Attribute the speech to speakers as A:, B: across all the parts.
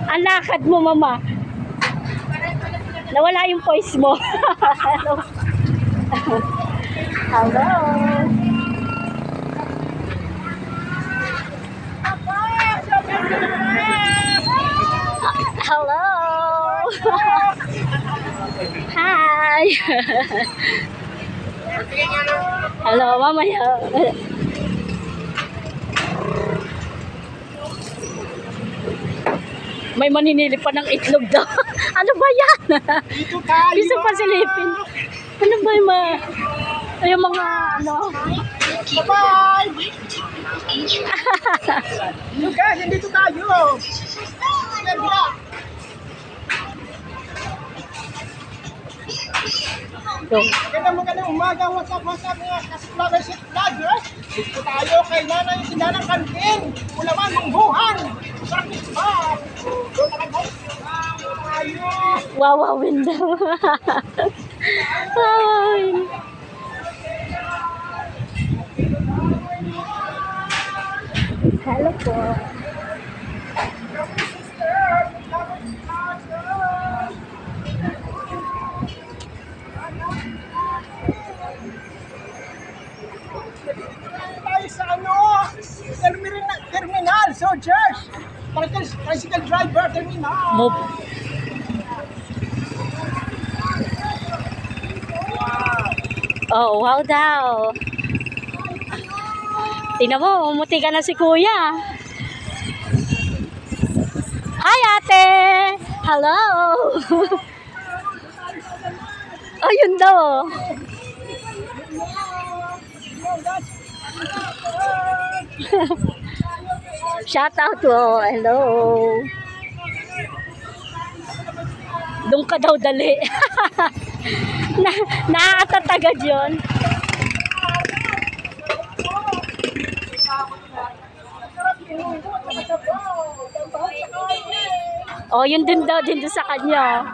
A: Ang lakad mo, mama. Nawala yung voice mo. Hello. Hello. Hello. Hi. Hello, mamaya. May maninilip pa ng itlog daw. Ano ba yan?
B: Dito tayo.
A: Gusto pa silipin. Ano ba yung mga... Yung mga ano?
B: Bye-bye! Yung guys, dito tayo. Magandang umaga. What's up mga Kasvlogger Shit Vloggers? Dito tayo kay Nanay Sinanang Kanting. Ulaman, Bungbuhan. Sakit ba? Doon nakagos. Tayo.
A: Wawawin daw. Wawawin. Hello po.
B: Sa ano? Terminal. So, Josh. Tricycle driver, terminal.
A: Move. Oh, wow daw. Tingnan mo, umuti ka na si kuya. Hi, ate! Hello! Ayun daw. Shout out to, hello. Doon ka daw dali. Nakakatatagad yun. Oh, yun din daw din sa kanya.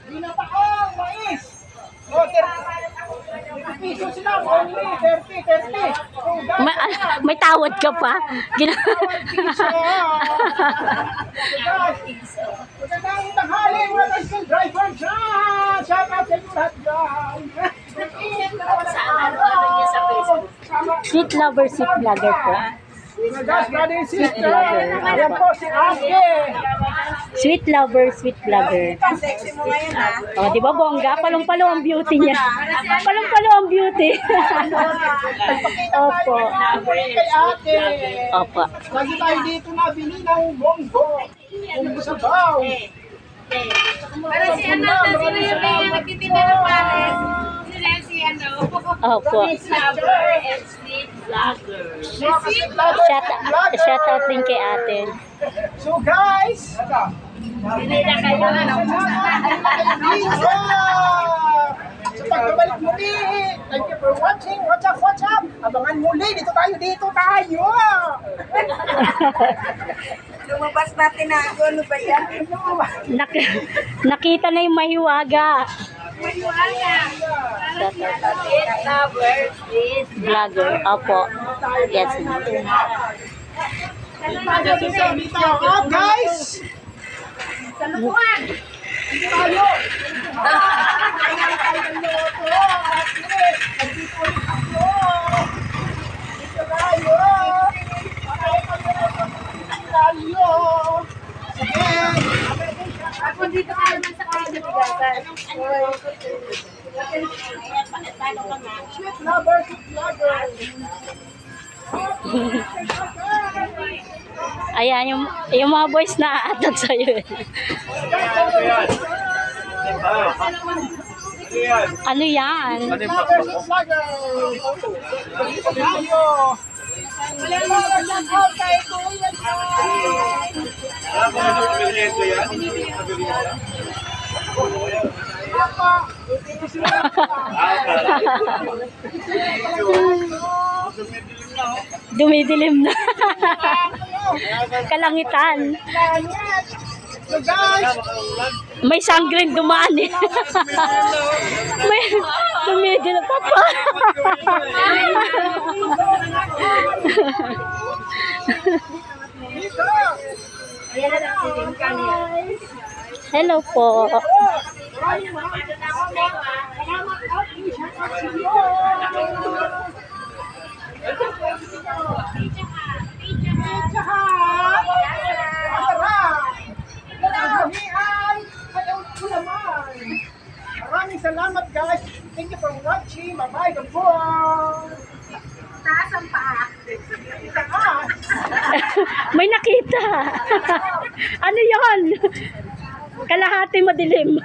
B: Binataang mais. Oh, 30 pesos lang. Only 30.
A: May tawad ka pa.
B: Magandang tanghali, mga tricycle driver dyan. Shout out sa inyo lahat dyan.
A: Sweet lover, sweet vlogger po.
B: Mga guys, brother and sister. Ayan po si Ate.
A: Sweet lover, sweet vlogger.
C: Sexy mo ngayon ha.
A: Oh, di ba bongga? Palong-palo ang beauty niya. Palong-palo ang beauty. Opo.
B: Kay Ate.
A: Opo.
B: Lagi tayo dito nabili ng bonggo. Bonggo sa baw.
C: Para si ano, sino yung may nagtitinda ng pares? Sila si ano.
A: Opo.
C: Lover and sweet vlogger.
A: Shout out din kay ate.
B: So guys,
C: Hindi na kayo ano.
B: sa pagbabalik muli, thank you for watching. What's up, what's up? Abangan muli, dito tayo.
C: Lumabas natin na ako. Ano ba yan?
A: Nakita na yung mahiwaga.
C: Maniwala. Sweet lover, sweet
A: Vlogger. Opo. Yes.
B: Oh, guys!
C: Salukuhan.
B: Tayo!
C: Ako dito ka naman sa kayo na bigasan. Paano ka nga?
B: Sweet lover, sweet lover.
A: Ayan, yung mga boys na aatag sa'yo. Ano yan? Dumidilim na. Kalangitan.
B: So guys,
A: May sanggrin dumaan eh. May tumigil na papa.
B: dito.
A: Hello po.
B: Maraming salamat at i-shout sa iyo. Pizza Hut! Masarap! Nagagahian! Ayaw ko naman! Maraming salamat guys! Thank you for watching! Bye-bye! Good boy! Taas ang paa! Taas!
A: May nakita. Ano yon? Kalahati madilim.